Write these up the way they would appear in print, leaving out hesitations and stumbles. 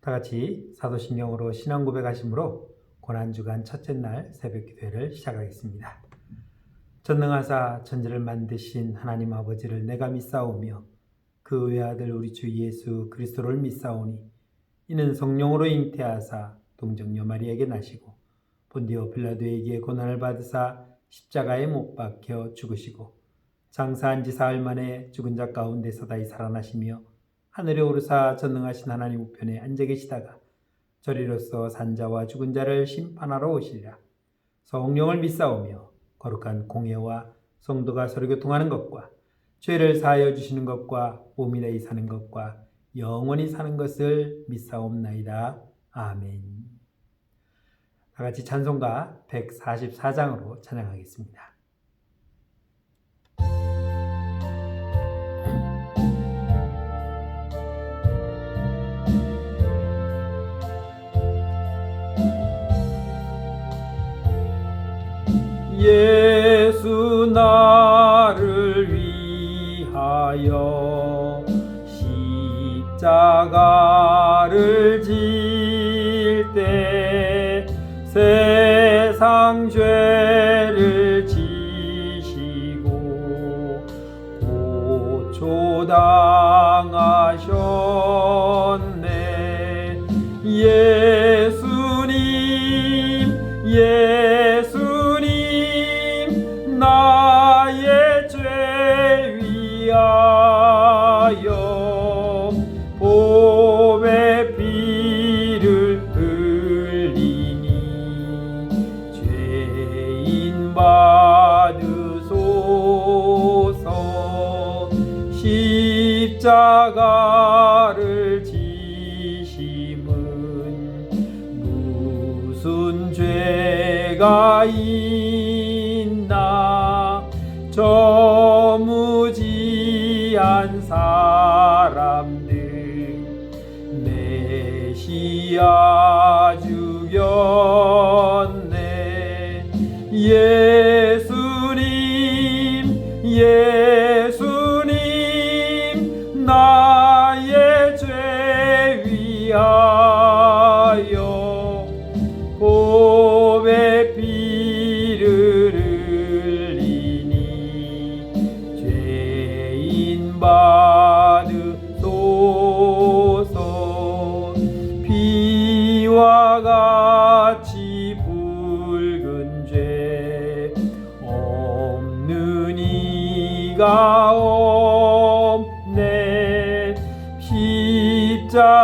다 같이 사도신경으로 신앙 고백하심으로 고난주간 첫째 날 새벽 기도회를 시작하겠습니다. 전능하사 천지를 만드신 하나님 아버지를 내가 믿사오며 그 외아들 우리 주 예수 그리스도를 믿사오니 이는 성령으로 잉태하사 동정녀 마리아에게 나시고 본디오 빌라도에게 고난을 받으사 십자가에 못 박혀 죽으시고 장사한 지 사흘 만에 죽은 자 가운데서 다시 살아나시며 하늘에 오르사 전능하신 하나님 우편에 앉아 계시다가 저리로서 산자와 죽은 자를 심판하러 오시리라. 성령을 믿사오며 거룩한 공예와 성도가 서로 교통하는 것과 죄를 사하여 주시는 것과 몸이 되이 사는 것과 영원히 사는 것을 믿사옵나이다. 아멘. 다 같이 찬송가 144장으로 찬양하겠습니다. 예수 나를 위하여 십자가를 질 때 세상 죄를 지시고 고초당하셨네. 예수님 나의 죄 위하여 보배 피를 흘리니 죄인 받으소서. 십자가를 지심은 무슨 죄가 있나. 저무지한 사람들 메시아 죽였네. 예수님 나의 죄 위하여 보배 피를 흘리니 죄인 받으소서. 피와 같이 붉은 죄 없는 이가 없네.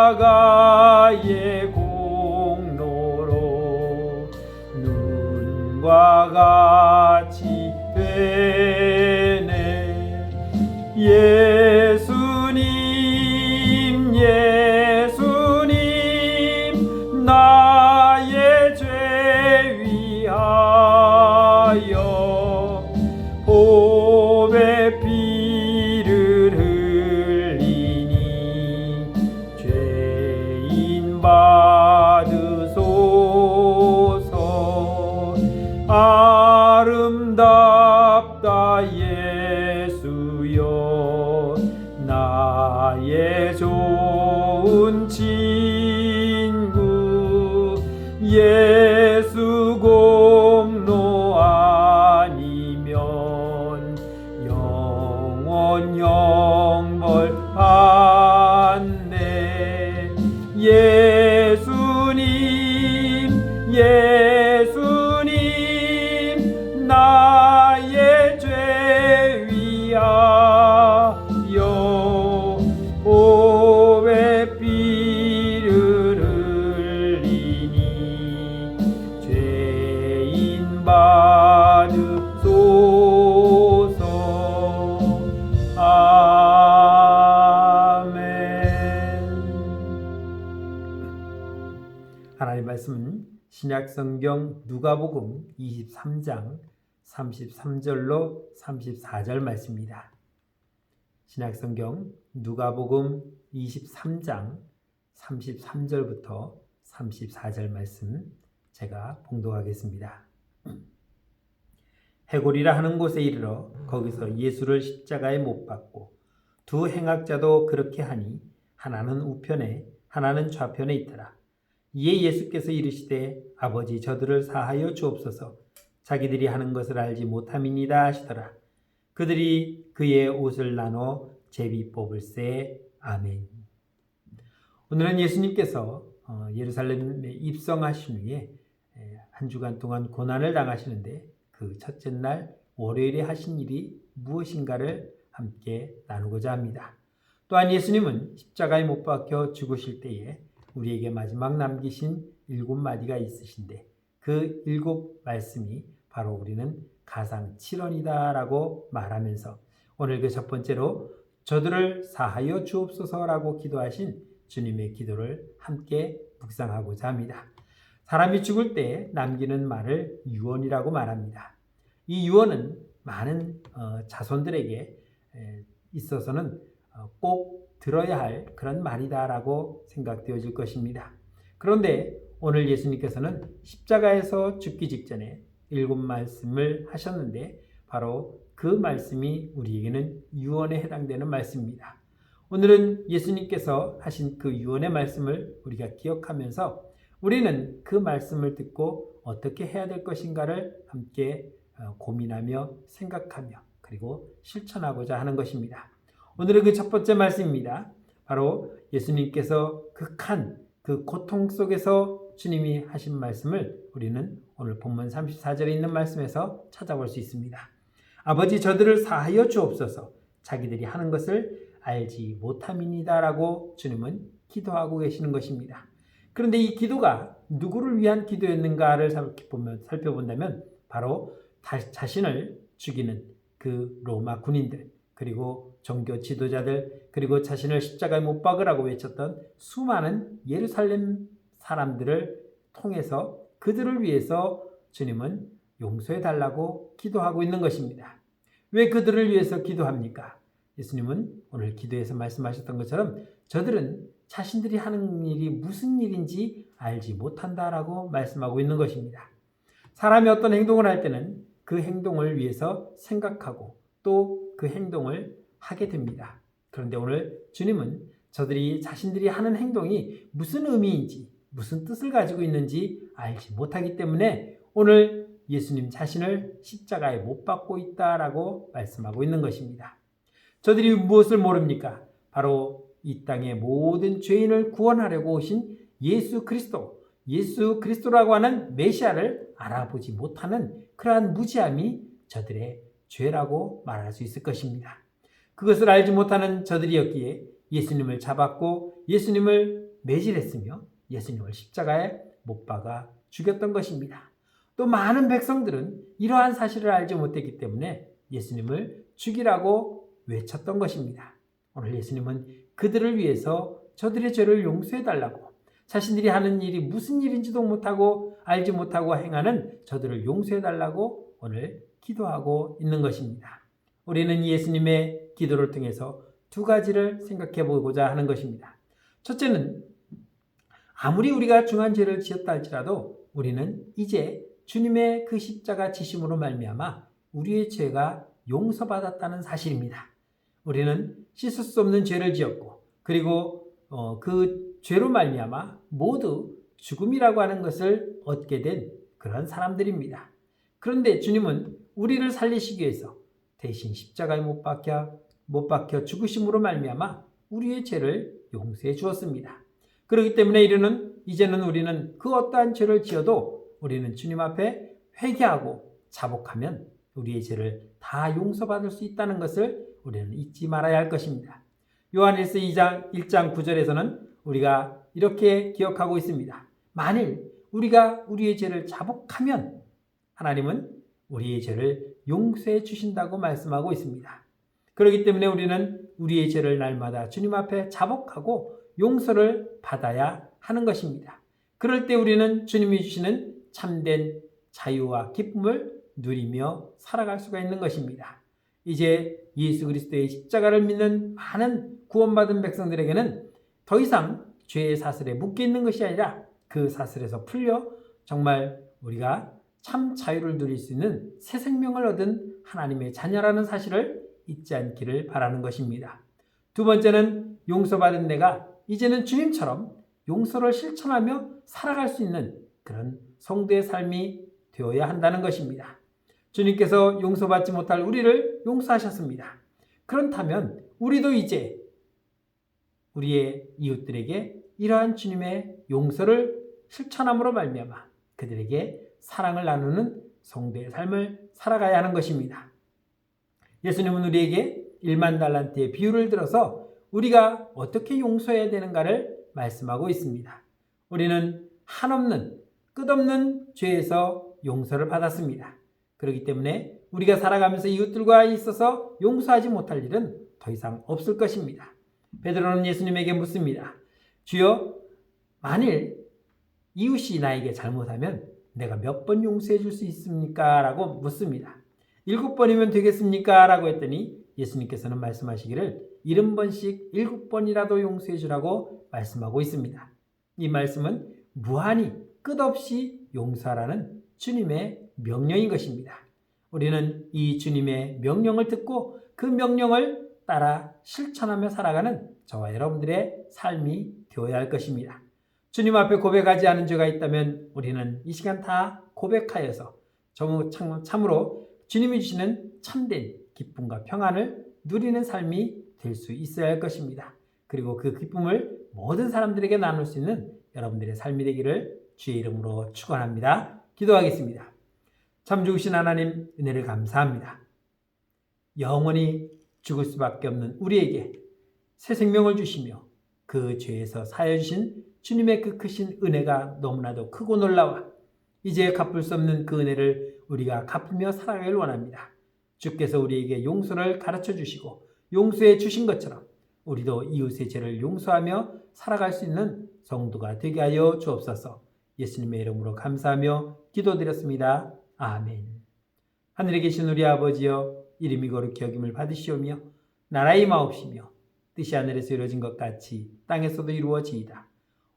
십자가의 공로로 눈과 같이 되네. 예수님 나의 죄 위하여 보배 피를 흘리니 죄인 받으소서. 아름답다 예수여 나의 좋은 친구. 예수 공로 아니면 영원 형벌 받네. 예수님 나의 죄 위하여 보배 피를 흘리니 죄인 받으소서. 하나님 말씀은 신약성경 누가복음 23장 33절로 34절 말씀입니다. 신약성경 누가복음 23장 33절부터 34절 말씀 제가 봉독하겠습니다. 해골이라 하는 곳에 이르러 거기서 예수를 십자가에 못 박고 두 행악자도 그렇게 하니 하나는 우편에 하나는 좌편에 있더라. 이에 예수께서 이르시되 아버지 저들을 사하여 주옵소서 자기들이 하는 것을 알지 못함이니이다 하시더라. 그들이 그의 옷을 나눠 제비 뽑을세. 아멘. 오늘은 예수님께서 예루살렘에 입성하신 후에 한 주간 동안 고난을 당하시는데 그 첫째 날 월요일에 하신 일이 무엇인가를 함께 나누고자 합니다. 또한 예수님은 십자가에 못 박혀 죽으실 때에 우리에게 마지막 남기신 7마디가 있으신데 그 7말씀이 바로 우리는 가상 7원이다 라고 말하면서 오늘 그 첫 번째로 저들을 사하여 주옵소서라고 기도하신 주님의 기도를 함께 묵상하고자 합니다. 사람이 죽을 때 남기는 말을 유언이라고 말합니다. 이 유언은 많은 자손들에게 있어서는 꼭 들어야 할 그런 말이다라고 생각되어질 것입니다. 그런데 오늘 예수님께서는 십자가에서 죽기 직전에 7말씀을 하셨는데 바로 그 말씀이 우리에게는 유언에 해당되는 말씀입니다. 오늘은 예수님께서 하신 그 유언의 말씀을 우리가 기억하면서 우리는 그 말씀을 듣고 어떻게 해야 될 것인가를 함께 고민하며 생각하며 그리고 실천하고자 하는 것입니다. 오늘은 그 첫 번째 말씀입니다. 바로 예수님께서 극한 그 고통 속에서 주님이 하신 말씀을 우리는 오늘 본문 34절에 있는 말씀에서 찾아볼 수 있습니다. 아버지 저들을 사하여 주옵소서 자기들이 하는 것을 알지 못함이니이다 라고 주님은 기도하고 계시는 것입니다. 그런데 이 기도가 누구를 위한 기도였는가를 살펴본다면 바로 자신을 죽이는 그 로마 군인들 그리고 종교 지도자들 그리고 자신을 십자가에 못 박으라고 외쳤던 수많은 예루살렘 사람들을 통해서 그들을 위해서 주님은 용서해 달라고 기도하고 있는 것입니다. 왜 그들을 위해서 기도합니까? 예수님은 오늘 기도에서 말씀하셨던 것처럼 저들은 자신들이 하는 일이 무슨 일인지 알지 못한다라고 말씀하고 있는 것입니다. 사람이 어떤 행동을 할 때는 그 행동을 위해서 생각하고 또 그 행동을 하게 됩니다. 그런데 오늘 주님은 저들이 자신들이 하는 행동이 무슨 의미인지 무슨 뜻을 가지고 있는지 알지 못하기 때문에 오늘 예수님 자신을 십자가에 못 박고 있다라고 말씀하고 있는 것입니다. 저들이 무엇을 모릅니까? 바로 이 땅의 모든 죄인을 구원하려고 오신 예수 그리스도라고 하는 메시아를 알아보지 못하는 그러한 무지함이 저들의 죄라고 말할 수 있을 것입니다. 그것을 알지 못하는 저들이었기에 예수님을 잡았고 예수님을 매질했으며 예수님을 십자가에 못 박아 죽였던 것입니다. 또 많은 백성들은 이러한 사실을 알지 못했기 때문에 예수님을 죽이라고 외쳤던 것입니다. 오늘 예수님은 그들을 위해서 저들의 죄를 용서해달라고 자신들이 하는 일이 무슨 일인지도 못하고 알지 못하고 행하는 저들을 용서해달라고 오늘 기도하고 있는 것입니다. 우리는 예수님의 기도를 통해서 두 가지를 생각해 보고자 하는 것입니다. 첫째는 아무리 우리가 중한 죄를 지었다 할지라도 우리는 이제 주님의 그 십자가 지심으로 말미암아 우리의 죄가 용서받았다는 사실입니다. 우리는 씻을 수 없는 죄를 지었고 그리고 그 죄로 말미암아 모두 죽음이라고 하는 것을 얻게 된 그런 사람들입니다. 그런데 주님은 우리를 살리시기 위해서 대신 십자가에 못 박혀 죽으심으로 말미암아 우리의 죄를 용서해 주었습니다. 그렇기 때문에 이제는 우리는 그 어떠한 죄를 지어도 우리는 주님 앞에 회개하고 자복하면 우리의 죄를 다 용서받을 수 있다는 것을 우리는 잊지 말아야 할 것입니다. 요한일서 1장 9절에서는 우리가 이렇게 기억하고 있습니다. 만일 우리가 우리의 죄를 자복하면 하나님은 우리의 죄를 용서해 주신다고 말씀하고 있습니다. 그렇기 때문에 우리는 우리의 죄를 날마다 주님 앞에 자복하고 용서를 받아야 하는 것입니다. 그럴 때 우리는 주님이 주시는 참된 자유와 기쁨을 누리며 살아갈 수가 있는 것입니다. 이제 예수 그리스도의 십자가를 믿는 많은 구원받은 백성들에게는 더 이상 죄의 사슬에 묶여 있는 것이 아니라 그 사슬에서 풀려 정말 우리가 참 자유를 누릴 수 있는 새 생명을 얻은 하나님의 자녀라는 사실을 잊지 않기를 바라는 것입니다. 두 번째는 용서받은 내가 이제는 주님처럼 용서를 실천하며 살아갈 수 있는 그런 성도의 삶이 되어야 한다는 것입니다. 주님께서 용서받지 못할 우리를 용서하셨습니다. 그렇다면 우리도 이제 우리의 이웃들에게 이러한 주님의 용서를 실천함으로 말미암아 그들에게 사랑을 나누는 성도의 삶을 살아가야 하는 것입니다. 예수님은 우리에게 1만 달란트의 비유를 들어서 우리가 어떻게 용서해야 되는가를 말씀하고 있습니다. 우리는 한없는 끝없는 죄에서 용서를 받았습니다. 그렇기 때문에 우리가 살아가면서 이웃들과 있어서 용서하지 못할 일은 더 이상 없을 것입니다. 베드로는 예수님에게 묻습니다. 주여, 만일 이웃이 나에게 잘못하면 내가 몇 번 용서해 줄 수 있습니까? 라고 묻습니다. 7번이면 되겠습니까? 라고 했더니 예수님께서는 말씀하시기를 70번씩 7번이라도 용서해 주라고 말씀하고 있습니다. 이 말씀은 무한히 끝없이 용서하라는 주님의 명령인 것입니다. 우리는 이 주님의 명령을 듣고 그 명령을 따라 실천하며 살아가는 저와 여러분들의 삶이 되어야 할 것입니다. 주님 앞에 고백하지 않은 죄가 있다면 우리는 이 시간 다 고백하여서 참으로 주님이 주시는 참된 기쁨과 평안을 누리는 삶이 될 수 있어야 할 것입니다. 그리고 그 기쁨을 모든 사람들에게 나눌 수 있는 여러분들의 삶이 되기를 주의 이름으로 축원합니다. 기도하겠습니다. 참 좋으신 하나님, 은혜를 감사합니다. 영원히 죽을 수밖에 없는 우리에게 새 생명을 주시며 그 죄에서 사하여 주신 주님의 그 크신 은혜가 너무나도 크고 놀라워 이제 갚을 수 없는 그 은혜를 우리가 갚으며 살아가길 원합니다. 주께서 우리에게 용서를 가르쳐 주시고 용서해 주신 것처럼 우리도 이웃의 죄를 용서하며 살아갈 수 있는 성도가 되게 하여 주옵소서. 예수님의 이름으로 감사하며 기도드렸습니다. 아멘. 하늘에 계신 우리 아버지여, 이름이 거룩히 여김을 받으시오며 나라의 마옵시며 뜻이 하늘에서 이루어진 것 같이 땅에서도 이루어지이다.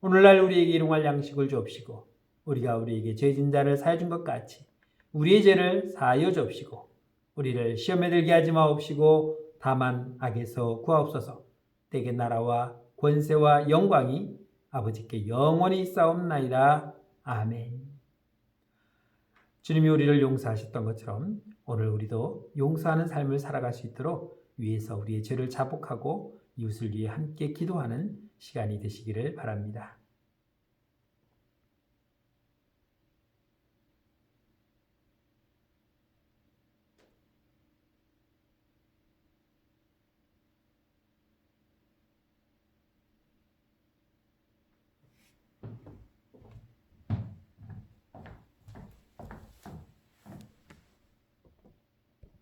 오늘날 우리에게 일용할 양식을 주옵시고 우리가 우리에게 죄진 자를 사하여 준 것 같이 우리의 죄를 사하여 주옵시고 우리를 시험에 들게 하지 마옵시고 다만 악에서 구하옵소서. 때의 나라와 권세와 영광이 아버지께 영원히 있사옵나이다. 아멘. 주님이 우리를 용서하셨던 것처럼 오늘 우리도 용서하는 삶을 살아갈 수 있도록 위에서 우리의 죄를 자복하고 이웃을 위해 함께 기도하는 시간이 되시기를 바랍니다.